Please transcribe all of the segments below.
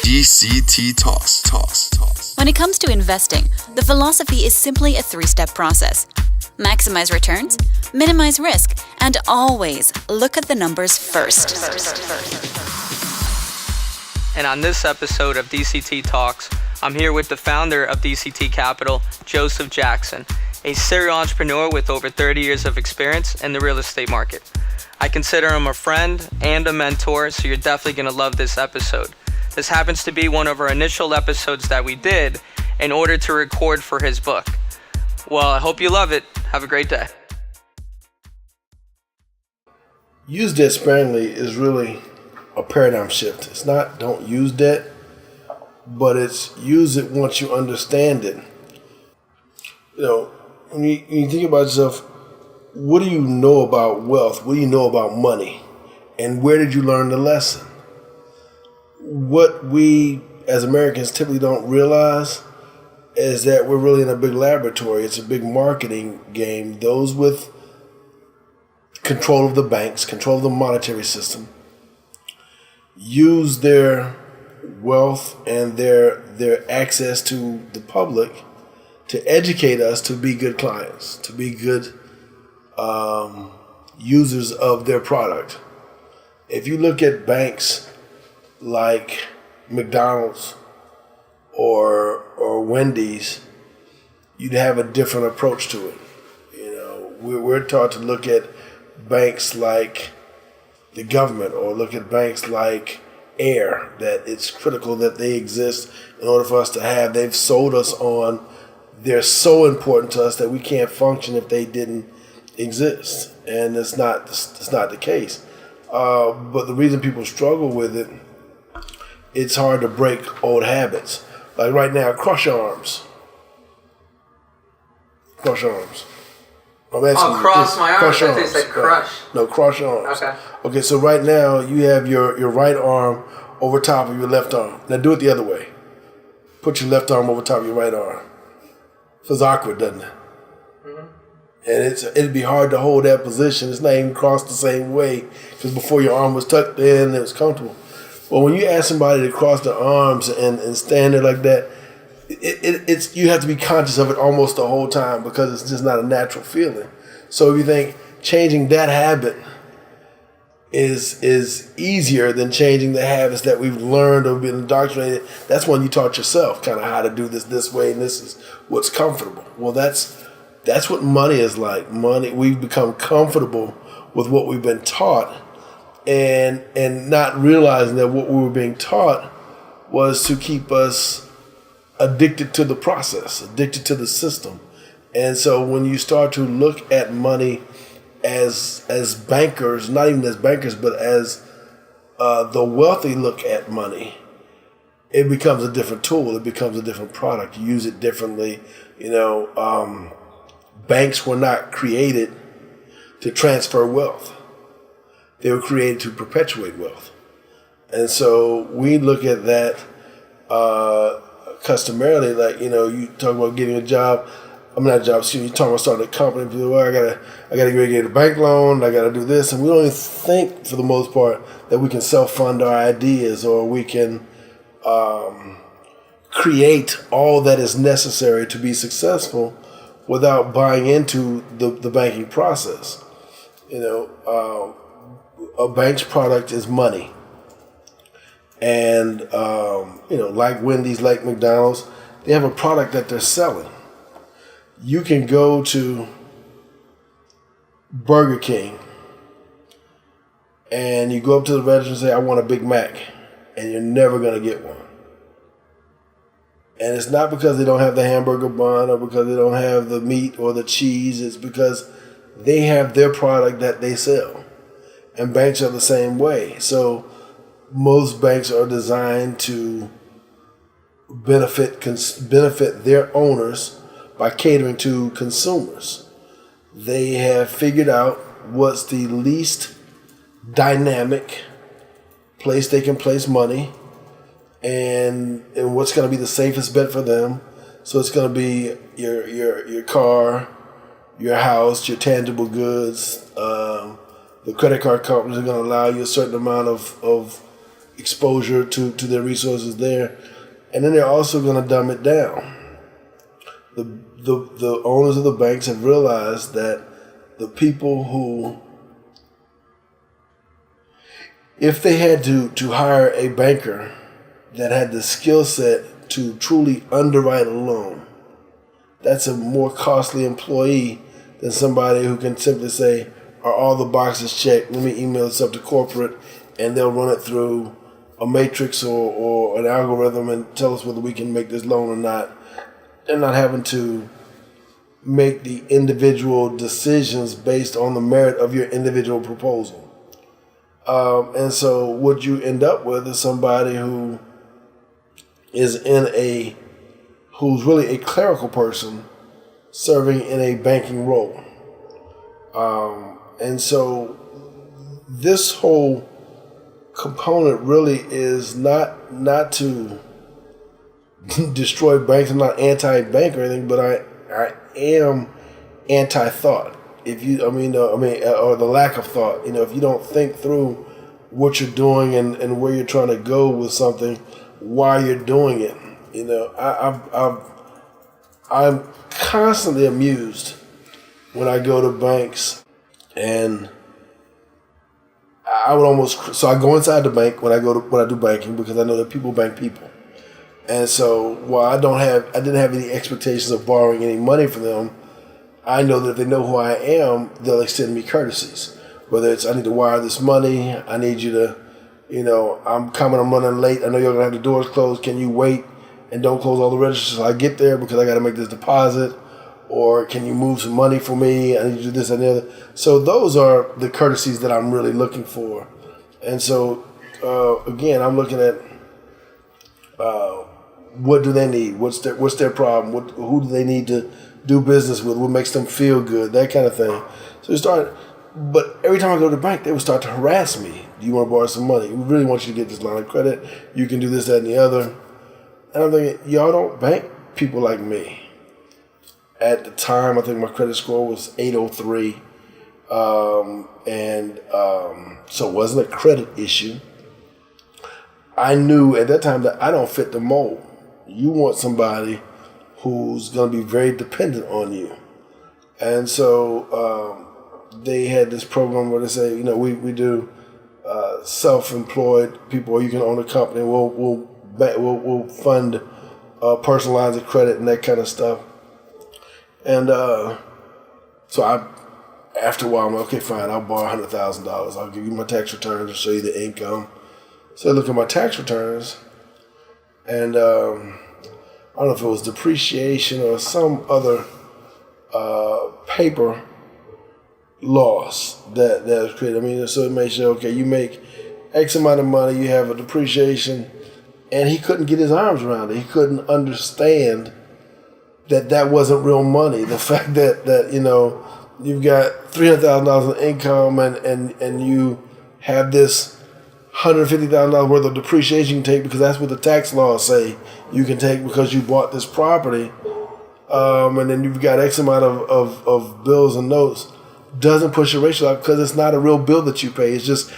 DCT Talks. When it comes to investing, the philosophy is simply a three-step process. Maximize returns, minimize risk, and always look at the numbers first. And on this episode of DCT Talks, I'm here with the founder of DCT Capital, Joseph Jackson, a serial entrepreneur with over 30 years of experience in the real estate market. I consider him a friend and a mentor, so you're definitely going to love this episode. This happens to be one of our initial episodes that we did in order to record for his book. Well, I hope you love it. Have a great day. Use debt sparingly is really a paradigm shift. It's not don't use debt, but it's use it once you understand it. You know, when you think about yourself, what do you know about wealth? What do you know about money? And where did you learn the lesson? What we as Americans typically don't realize is that we're really in a big laboratory. It's a big marketing game. Those with control of the banks, control of the monetary system, use their wealth and their access to the public to educate us to be good clients, to be good users of their product. If you look at banks like McDonald's or Wendy's, you'd have a different approach to it. You know, we're taught to look at banks like the government or look at banks like air, that it's critical that they exist in order for us to have. They've sold us on they're so important to us that we can't function if they didn't exist, and it's not the case. But the reason people struggle with it, it's hard to break old habits. Like right now, crush arms. I'm asking you. Cross my arms. Crush I arms. think it's like crush. No, crush arms. Okay. Okay, so right now you have your right arm over top of your left arm. Now do it the other way. Put your left arm over top of your right arm. Feels awkward, doesn't it? And it'd be hard to hold that position. It's not even crossed the same way, because before your arm was tucked in, it was comfortable. But when you ask somebody to cross their arms and stand there like that, it's you have to be conscious of it almost the whole time, because it's just not a natural feeling. So if you think changing that habit is easier than changing the habits that we've learned or been indoctrinated, that's when you taught yourself kind of how to do this way, and this is what's comfortable. Well, that's what money is like. Money, we've become comfortable with what we've been taught, and not realizing that what we were being taught was to keep us addicted to the process, addicted to the system. And so when you start to look at money as bankers, not even as bankers, but as the wealthy look at money, it becomes a different tool. It becomes a different product. You use it differently. You know, banks were not created to transfer wealth. They were created to perpetuate wealth. And so we look at that customarily, like, you know, you talk about getting a job. I'm not a job, excuse me, you talk about starting a company. Well, I gotta get a bank loan, I gotta do this. And we don't even think, for the most part, that we can self-fund our ideas, or we can create all that is necessary to be successful without buying into the banking process. You know, a bank's product is money. And, you know, like Wendy's, like McDonald's, they have a product that they're selling. You can go to Burger King and you go up to the register and say, I want a Big Mac, and you're never going to get one. And it's not because they don't have the hamburger bun or because they don't have the meat or the cheese. It's because they have their product that they sell. And banks are the same way. So most banks are designed to benefit their owners by catering to consumers. They have figured out what's the least dynamic place they can place money, and what's going to be the safest bet for them. So it's going to be your car, your house, your tangible goods. The credit card companies are going to allow you a certain amount of exposure to their resources there. And then they're also going to dumb it down. The owners of the banks have realized that the people who, if they had to hire a banker that had the skill set to truly underwrite a loan, that's a more costly employee than somebody who can simply say, are all the boxes checked? Let me email this up to corporate, and they'll run it through a matrix or an algorithm and tell us whether we can make this loan or not. They're not having to make the individual decisions based on the merit of your individual proposal. And so what you end up with is somebody who is who's really a clerical person serving in a banking role. And so this whole component really is not to destroy banks. I'm not anti-bank or anything, but I am anti-thought. Or the lack of thought. If you don't think through what you're doing and where you're trying to go with something, why you're doing it. I'm constantly amused when I go to banks, and I go inside the bank when I do banking, because I know that people bank people. And so while I didn't have any expectations of borrowing any money from them, I know that if they know who I am, they'll extend me courtesies. Whether it's, I need to wire this money, I need you to, I'm running late, I know you're going to have the doors closed, can you wait and don't close all the registers till I get there because I got to make this deposit? Or can you move some money for me? I need to do this and the other. So those are the courtesies that I'm really looking for. And so, again, I'm looking at what do they need? What's their problem? Who do they need to do business with? What makes them feel good? That kind of thing. So but every time I go to the bank, they would start to harass me. Do you want to borrow some money? We really want you to get this line of credit. You can do this, that, and the other. And I'm thinking, y'all don't bank people like me. At the time, I think my credit score was 803. So it wasn't a credit issue. I knew at that time that I don't fit the mold. You want somebody who's going to be very dependent on you. And so they had this program where they say, we do self-employed people, or you can own a company. We'll fund personal lines of credit and that kind of stuff. And so after a while, I'm like, okay, fine, I'll borrow $100,000. I'll give you my tax returns to show you the income. So I look at my tax returns, and I don't know if it was depreciation or some other paper loss that was created. So it may say, okay, you make X amount of money, you have a depreciation, and he couldn't get his arms around it. He couldn't understand that wasn't real money. The fact that you've got $300,000 in income and you have this $150,000 worth of depreciation you can take, because that's what the tax laws say you can take because you bought this property, and then you've got X amount of bills and notes, doesn't push your ratio up because it's not a real bill that you pay. It's just,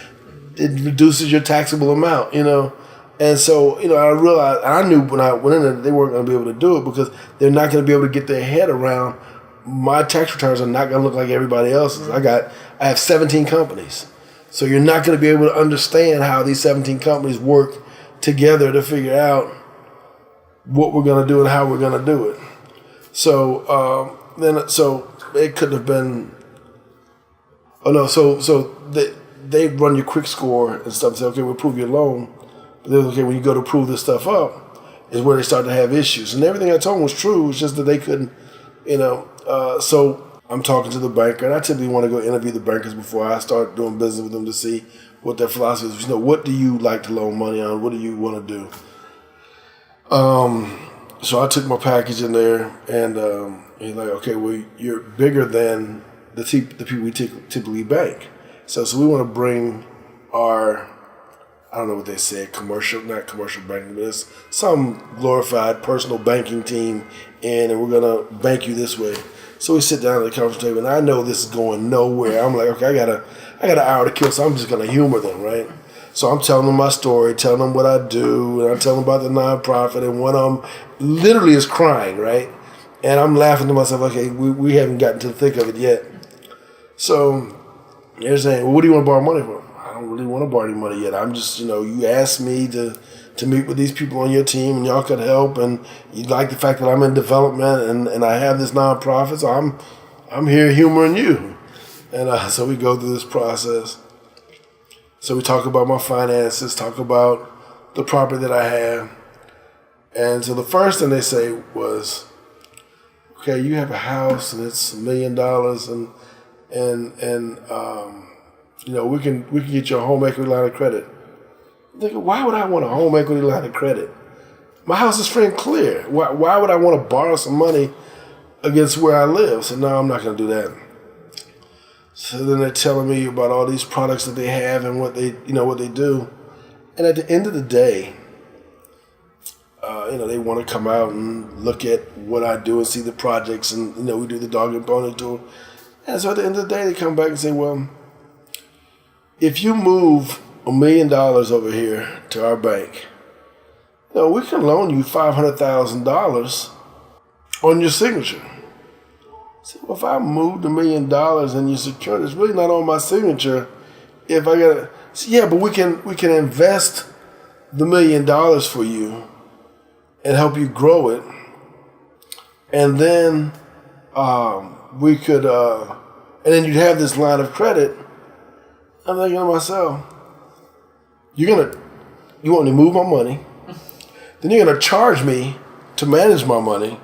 it reduces your taxable amount, And so, I realized, I knew when I went in there, they weren't going to be able to do it because they're not going to be able to get their head around, my tax returns are not going to look like everybody else's. I have 17 companies. So you're not going to be able to understand how these 17 companies work together to figure out what we're going to do and how we're going to do it. So so it could have been. Oh no! So they run your quick score and stuff and say, okay, we'll approve your loan. But then, okay, when you go to prove this stuff up, is where they start to have issues. And everything I told them was true. It's just that they couldn't, So I'm talking to the banker, and I typically want to go interview the bankers before I start doing business with them to see what their philosophy is. What do you like to loan money on? What do you want to do? So I took my package in there, and he's like, okay, well, you're bigger than the people we typically bank. So we want to bring our, I don't know what they said, not commercial banking, but it's some glorified personal banking team in, and we're going to bank you this way. So we sit down at the conference table, and I know this is going nowhere. I'm like, okay, I got an hour to kill, so I'm just going to humor them, right? So I'm telling them my story, telling them what I do, and I tell them about the nonprofit, and one of them literally is crying, right? And I'm laughing to myself, okay, we haven't gotten to the thick of it yet. So they're saying, well, what do you want to borrow money for? I don't really want to borrow any money yet. I'm just, you asked me to meet with these people on your team, and y'all could help, and you like the fact that I'm in development, and I have this nonprofit, so I'm here humoring you. And so we go through this process. So we talk about my finances, talk about the property that I have. And so the first thing they say was, okay, you have a house and it's $1 million, and we can get you a home equity line of credit. I'm thinking, why would I want a home equity line of credit? My house is free and clear. Why would I want to borrow some money against where I live? So no, I'm not going to do that. So then they're telling me about all these products that they have and what they do. And at the end of the day, they want to come out and look at what I do and see the projects, and we do the dog and pony tour. And so at the end of the day, they come back and say, well, if you move $1 million over here to our bank, we can loan you $500,000 on your signature. I said, well, if I moved $1 million and you secured it, it's really not on my signature. If I got yeah, but we can invest the $1 million for you and help you grow it, and then we could, and then you'd have this line of credit. I'm thinking to myself, you want me to move my money, then you're gonna charge me to manage my money,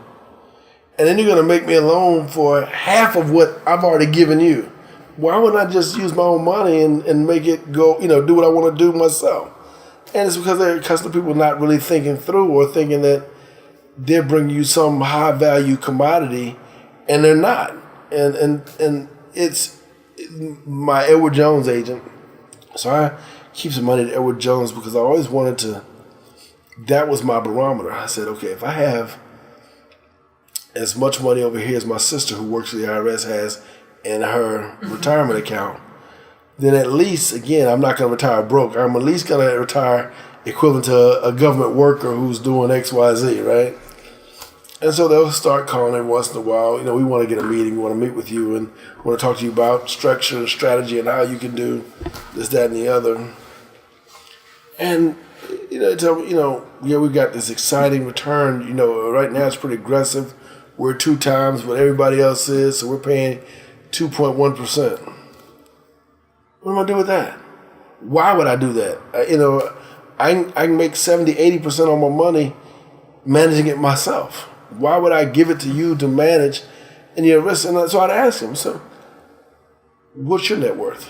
and then you're gonna make me a loan for half of what I've already given you. Why wouldn't I just use my own money and make it go, do what I want to do myself? And it's because they're accustomed to people not really thinking through, or thinking that they're bringing you some high value commodity, and they're not. And it's my Edward Jones agent. So I keep some money at Edward Jones because I always wanted to. That was my barometer. I said, okay, if I have as much money over here as my sister who works for the IRS has in her retirement account, then at least, again, I'm not going to retire broke. I'm at least going to retire equivalent to a government worker who's doing X, Y, Z, right? And so they'll start calling every once in a while. We want to get a meeting. We want to meet with you and want to talk to you about structure and strategy and how you can do this, that, and the other. And, they tell me, we got this exciting return. Right now it's pretty aggressive. We're 2 times what everybody else is, so we're paying 2.1%. What am I going to do with that? Why would I do that? I can make 70, 80% on my money managing it myself. Why would I give it to you to manage and your risk? And so I'd ask him, so what's your net worth?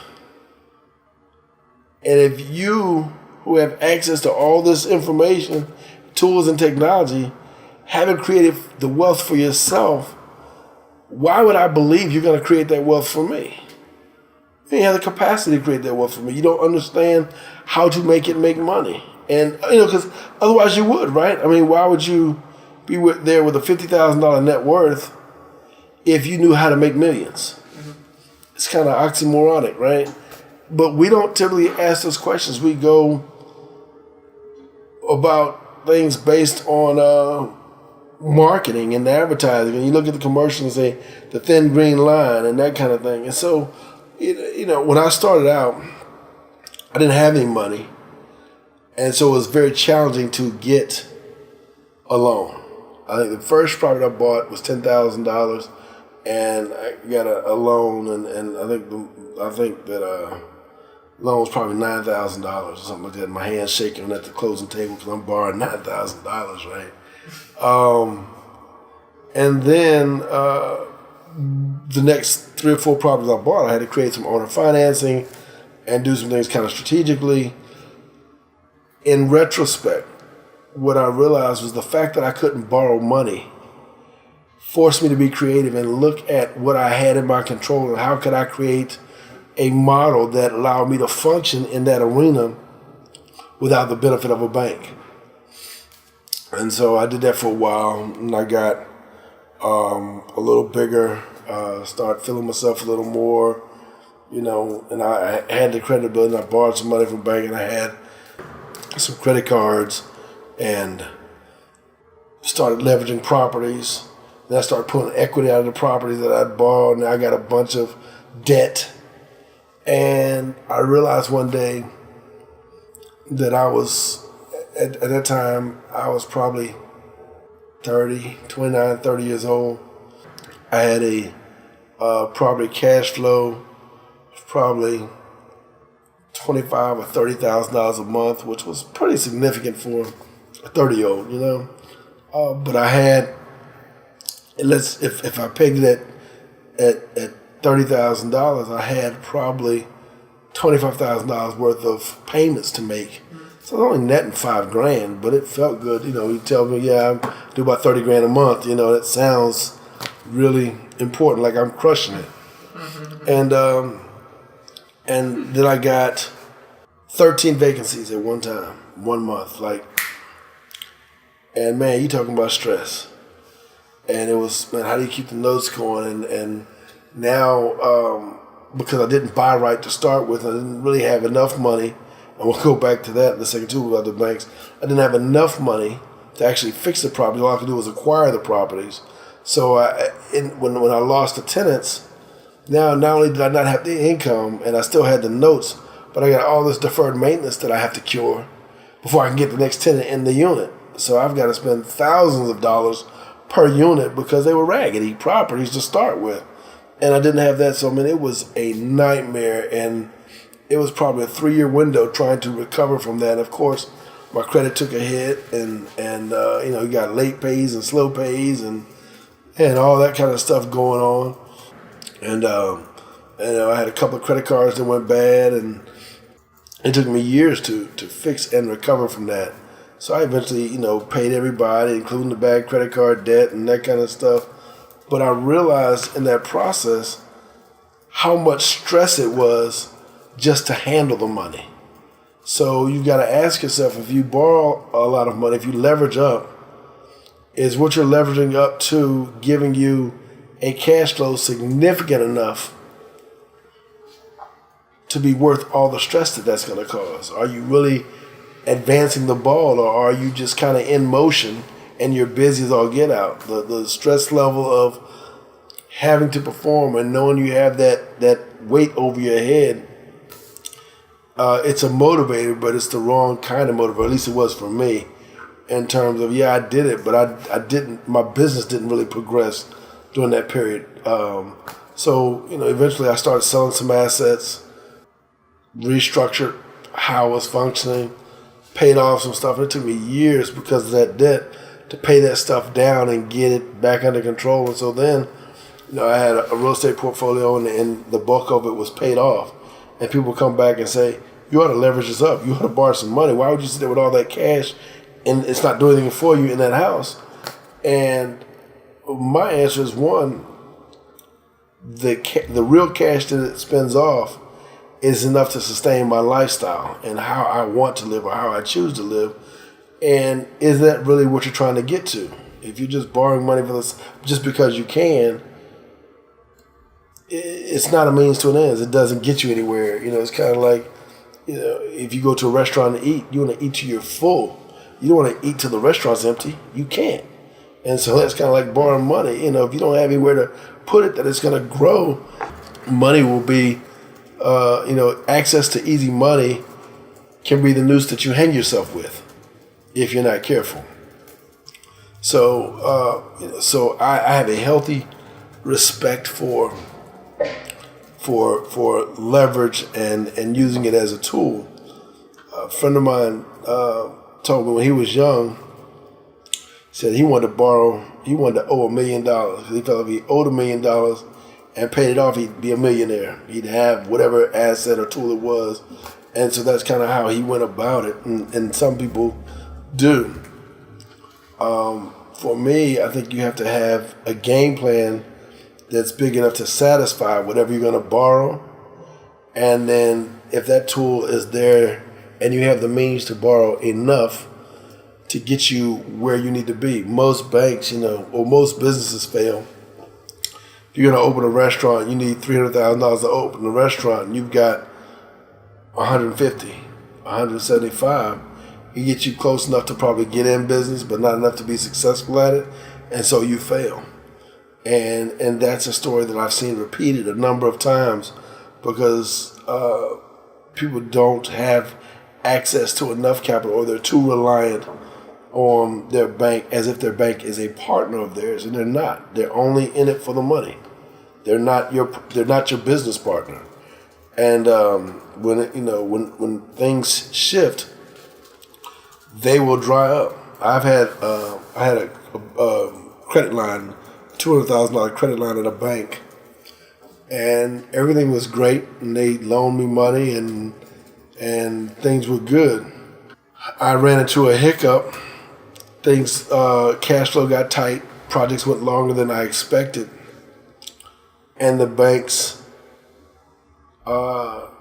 And if you, who have access to all this information, tools and technology, haven't created the wealth for yourself, why would I believe you're going to create that wealth for me? You have the capacity to create that wealth for me. You don't understand how to make it make money. And, because otherwise you would, right? I mean, why would you be there with a $50,000 net worth if you knew how to make millions? Mm-hmm. It's kind of oxymoronic, right? But we don't typically ask those questions. We go about things based on marketing and advertising. And you look at the commercials and say, the thin green line and that kind of thing. And so, when I started out, I didn't have any money. And so it was very challenging to get a loan. I think the first property I bought was $10,000, and I got a loan, and I think that loan was probably $9,000 or something like that. My hand's shaking at the closing table because I'm borrowing $9,000, right? And then the next 3 or 4 properties I bought, I had to create some owner financing and do some things kind of strategically. In retrospect, what I realized was the fact that I couldn't borrow money forced me to be creative and look at what I had in my control and how could I create a model that allowed me to function in that arena without the benefit of a bank. And so I did that for a while, and I got a little bigger, started feeling myself a little more, and I had the credit ability, and I borrowed some money from the bank, and I had some credit cards, and started leveraging properties. Then I started pulling equity out of the properties that I'd borrowed, and I got a bunch of debt. And I realized one day that I was, at that time, I was probably 30 years old. I had a property cash flow of probably $25,000 or $30,000 a month, which was pretty significant for a 30-year-old, But I had, if I pegged it at $30,000, I had probably $25,000 worth of payments to make. So I was only netting $5,000, but it felt good. You tell me, yeah, I do about $30,000 a month. That sounds really important, like I'm crushing it. Mm-hmm. And then I got 13 vacancies at one time, 1 month. And man, you talking about stress. And it was, man, how do you keep the notes going? And now, because I didn't buy right to start with, I didn't really have enough money. And we'll go back to that in a second too about the banks. I didn't have enough money to actually fix the property. All I could do was acquire the properties. So when I lost the tenants, now not only did I not have the income and I still had the notes, but I got all this deferred maintenance that I have to cure before I can get the next tenant in the unit. So I've got to spend thousands of dollars per unit because they were raggedy properties to start with. And I didn't have that. So, it was a nightmare. And it was probably a 3-year window trying to recover from that. Of course, my credit took a hit and you got late pays and slow pays and all that kind of stuff going on. And I had a couple of credit cards that went bad, and it took me years to fix and recover from that. So I eventually, paid everybody, including the bad credit card debt and that kind of stuff. But I realized in that process how much stress it was just to handle the money. So you got to ask yourself, if you borrow a lot of money, if you leverage up, is what you're leveraging up to giving you a cash flow significant enough to be worth all the stress that's going to cause? Are you really advancing the ball, or are you just kind of in motion and you're busy as all get out? The stress level of having to perform and knowing you have that weight over your head, it's a motivator, but it's the wrong kind of motivator. At least it was for me, in terms of, I did it, but I didn't. My business didn't really progress during that period. So eventually I started selling some assets, restructured how I was functioning, paid off some stuff. And it took me years because of that debt to pay that stuff down and get it back under control. And so then, I had a real estate portfolio, and the bulk of it was paid off. And people come back and say, you ought to leverage this up. You ought to borrow some money. Why would you sit there with all that cash and it's not doing anything for you in that house? And my answer is, one, the real cash that it spends off is enough to sustain my lifestyle and how I want to live or how I choose to live. And is that really what you're trying to get to? If you're just borrowing money for this just because you can, it's not a means to an end. It doesn't get you anywhere. It's kind of like, if you go to a restaurant to eat, you want to eat till you're full. You don't want to eat till the restaurant's empty. You can't. And so that's kind of like borrowing money. If you don't have anywhere to put it that it's going to grow, money will be, access to easy money can be the noose that you hang yourself with if you're not careful. So, so I have a healthy respect for leverage and using it as a tool. A friend of mine told me when he was young, said he wanted to owe $1 million. He felt if he owed $1 million and paid it off, he'd be a millionaire. He'd have whatever asset or tool it was. And so that's kind of how he went about it. And some people do. For me, I think you have to have a game plan that's big enough to satisfy whatever you're going to borrow. And then if that tool is there and you have the means to borrow enough to get you where you need to be. Most banks, or most businesses fail you're going to open a restaurant, you need $300,000 to open the restaurant, and you've got 150, 175. It gets you close enough to probably get in business, but not enough to be successful at it, and so you fail. And that's a story that I've seen repeated a number of times because people don't have access to enough capital, or they're too reliant on their bank as if their bank is a partner of theirs, and they're not. They're only in it for the money. They're not your business partner. And when things shift, they will dry up. I had a credit line, $200,000 credit line at a bank, and everything was great, and they loaned me money, and things were good. I ran into a hiccup. Things, cash flow got tight. Projects went longer than I expected, and the banks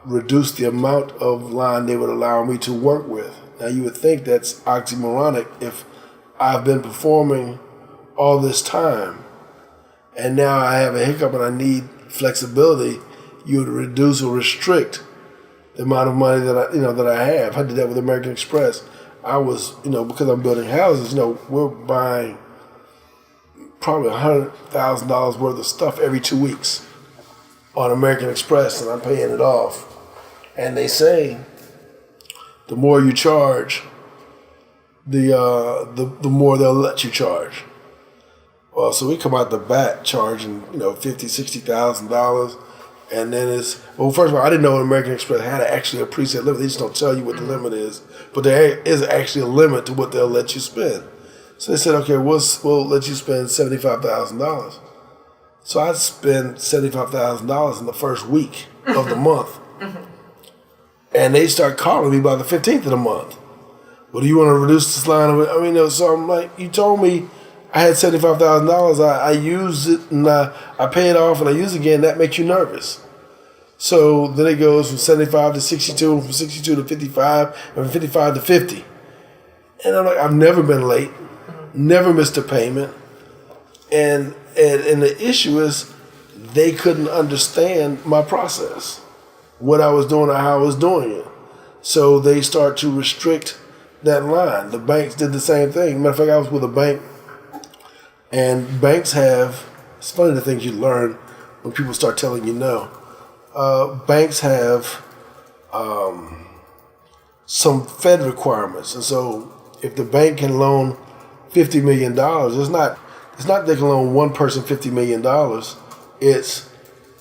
reduced the amount of line they would allow me to work with. Now you would think that's oxymoronic. If I've been performing all this time, and now I have a hiccup and I need flexibility, you would reduce or restrict the amount of money that I have. I did that with American Express. I was, because I'm building houses, we're buying probably $100,000 worth of stuff every 2 weeks on American Express, and I'm paying it off. And they say the more you charge, the more they'll let you charge. Well, so we come out the bat charging, $50,000, $60,000, and then first of all, I didn't know American Express had actually a preset limit. They just don't tell you what the limit is, but there is actually a limit to what they'll let you spend. So they said, okay, we'll let you spend $75,000. So I spent $75,000 in the first week of the month, and they start calling me by the 15th of the month. Well, do you want to reduce this line? So I'm like, you told me I had $75,000. I used it, and I pay it off, and I use it again. That makes you nervous. So then it goes from 75 to 62, and from 62 to 55, and from 55 to 50. And I'm like, I've never been late, never missed a payment. And the issue is they couldn't understand my process, what I was doing or how I was doing it. So they start to restrict that line. The banks did the same thing. Matter of fact, I was with a bank, and banks it's funny the things you learn when people start telling you no. Banks have some Fed requirements. And so if the bank can loan $50 million, it's not they can loan one person $50 million. It's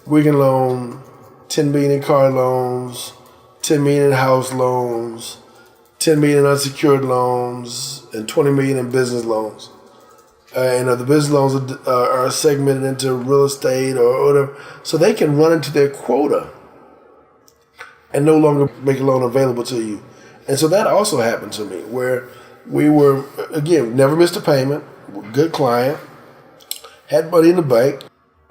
we can loan $10 million in car loans, $10 million in house loans, $10 million in unsecured loans, and $20 million in business loans. The business loans are segmented into real estate or whatever, so they can run into their quota and no longer make a loan available to you. And so that also happened to me, where we were, again, never missed a payment, good client, had money in the bank.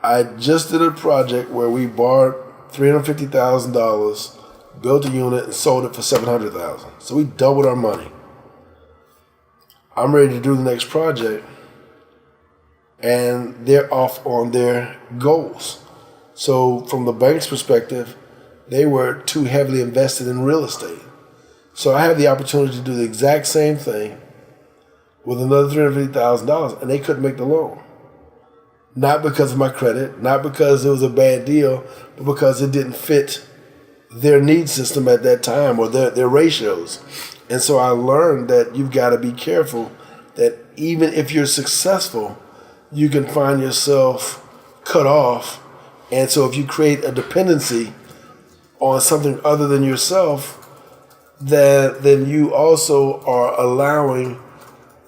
I just did a project where we borrowed $350,000, built a unit, and sold it for $700,000. So we doubled our money. I'm ready to do the next project, and they're off on their goals. So from the bank's perspective, they were too heavily invested in real estate. So I had the opportunity to do the exact same thing with another $350,000, and they couldn't make the loan. Not because of my credit, not because it was a bad deal, but because it didn't fit their need system at that time or their ratios. And so I learned that you've got to be careful that even if you're successful, you can find yourself cut off. And so if you create a dependency on something other than yourself, then you also are allowing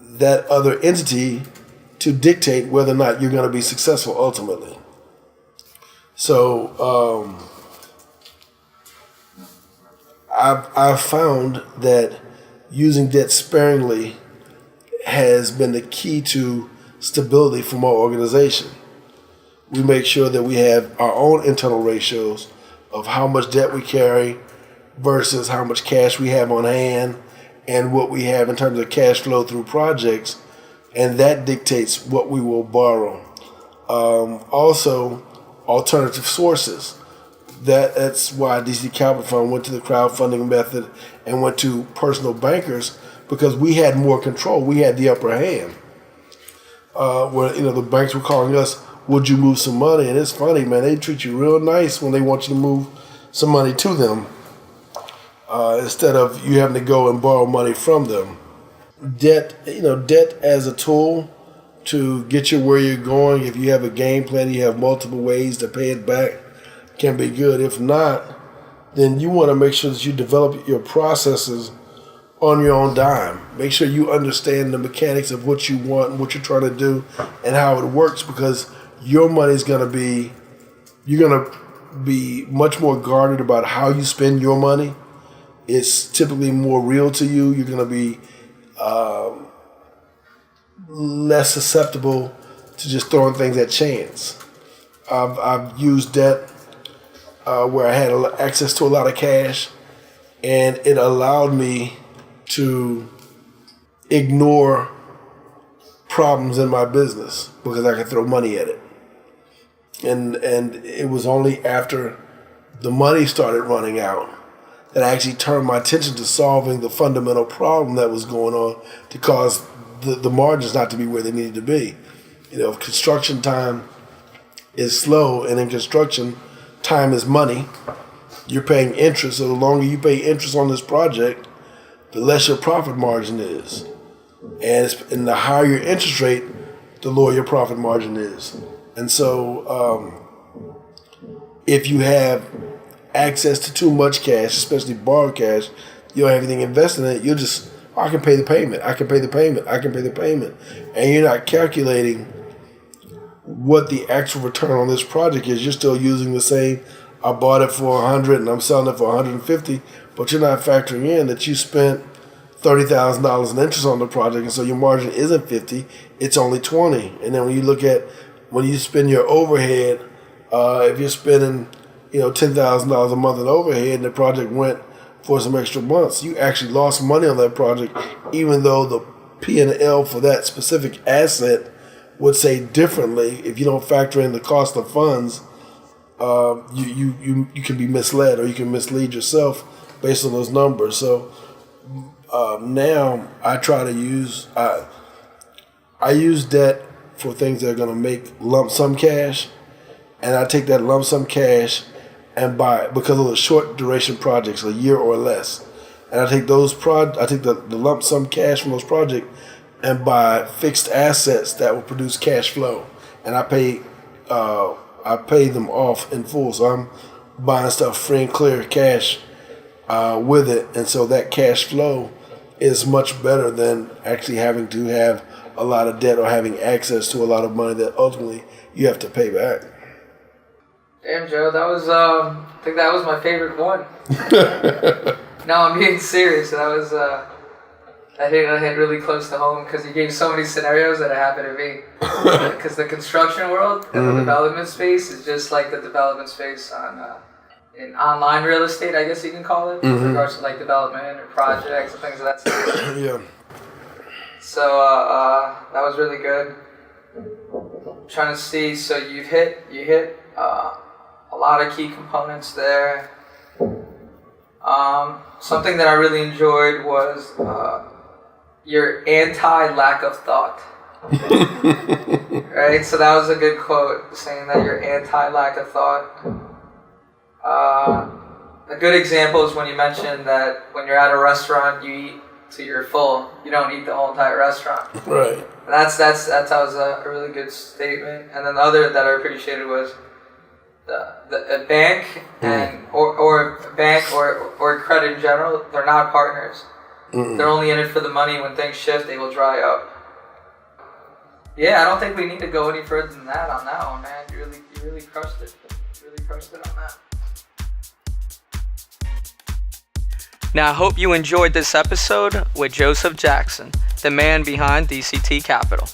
that other entity to dictate whether or not you're going to be successful ultimately. So I've found that using debt sparingly has been the key to stability for my organization. We make sure that we have our own internal ratios of how much debt we carry versus how much cash we have on hand and what we have in terms of cash flow through projects, and that dictates what we will borrow. Also, alternative sources. That's why DC Capital Fund went to the crowdfunding method and went to personal bankers, because we had more control. We had the upper hand. Where the banks were calling us, would you move some money? And it's funny, man, they treat you real nice when they want you to move some money to them, instead of you having to go and borrow money from them. Debt as a tool to get you where you're going. If you have a game plan, you have multiple ways to pay it back, can be good. If not, then you want to make sure that you develop your processes on your own dime. Make sure you understand the mechanics of what you want and what you're trying to do and how it works, because your money's you're gonna be much more guarded about how you spend your money. It's typically more real to you. You're gonna be less susceptible to just throwing things at chance. I've used debt where I had access to a lot of cash, and it allowed me to ignore problems in my business because I could throw money at it. And it was only after the money started running out that I actually turned my attention to solving the fundamental problem that was going on to cause the margins not to be where they needed to be. If construction time is slow, and in construction, time is money. You're paying interest, so the longer you pay interest on this project, the less your profit margin is. And the higher your interest rate, the lower your profit margin is. And so if you have access to too much cash, especially borrowed cash, you don't have anything invested in it, you'll just, I can pay the payment, I can pay the payment, I can pay the payment. And you're not calculating what the actual return on this project is. You're still using the same, I bought it for 100 and I'm selling it for 150, but you're not factoring in that you spent $30,000 in interest on the project, and so your margin isn't 50, it's only 20. And then when you spend your overhead, if you're spending $10,000 a month in overhead and the project went for some extra months, you actually lost money on that project, even though the P&L for that specific asset would say differently. If you don't factor in the cost of funds, you can be misled, or you can mislead yourself based on those numbers. So now I try to use I use debt for things that are going to make lump sum cash, and I take that lump sum cash and buy, because of the short duration projects, a year or less, and I take the lump sum cash from those projects and buy fixed assets that will produce cash flow, and I pay them off in full. So I'm buying stuff free and clear cash with it, and so that cash flow is much better than actually having to have a lot of debt or having access to a lot of money that ultimately you have to pay back. Damn, Joe, that was I think that was my favorite one. No, I'm being serious. That was that hit really close to home, because you gave so many scenarios that happened to me. Because the construction world and the development space is just like the development space in online real estate, I guess you can call it, in regards to like development or projects and things of that sort. Yeah. So that was really good. I'm trying to see. So you hit a lot of key components there. Something that I really enjoyed was your anti-lack of thought. Right? So that was a good quote, saying that you're anti-lack of thought. A good example is when you mentioned that when you're at a restaurant, you eat till you're full. You don't eat the whole entire restaurant. Right. And that was a really good statement. And then the other that I appreciated was a bank or a bank or credit in general, they're not partners. They're only in it for the money. When things shift, they will dry up. Yeah, I don't think we need to go any further than that on that one, man. You really crushed it. You really crushed it on that. Now, I hope you enjoyed this episode with Joseph Jackson, the man behind DCT Capital.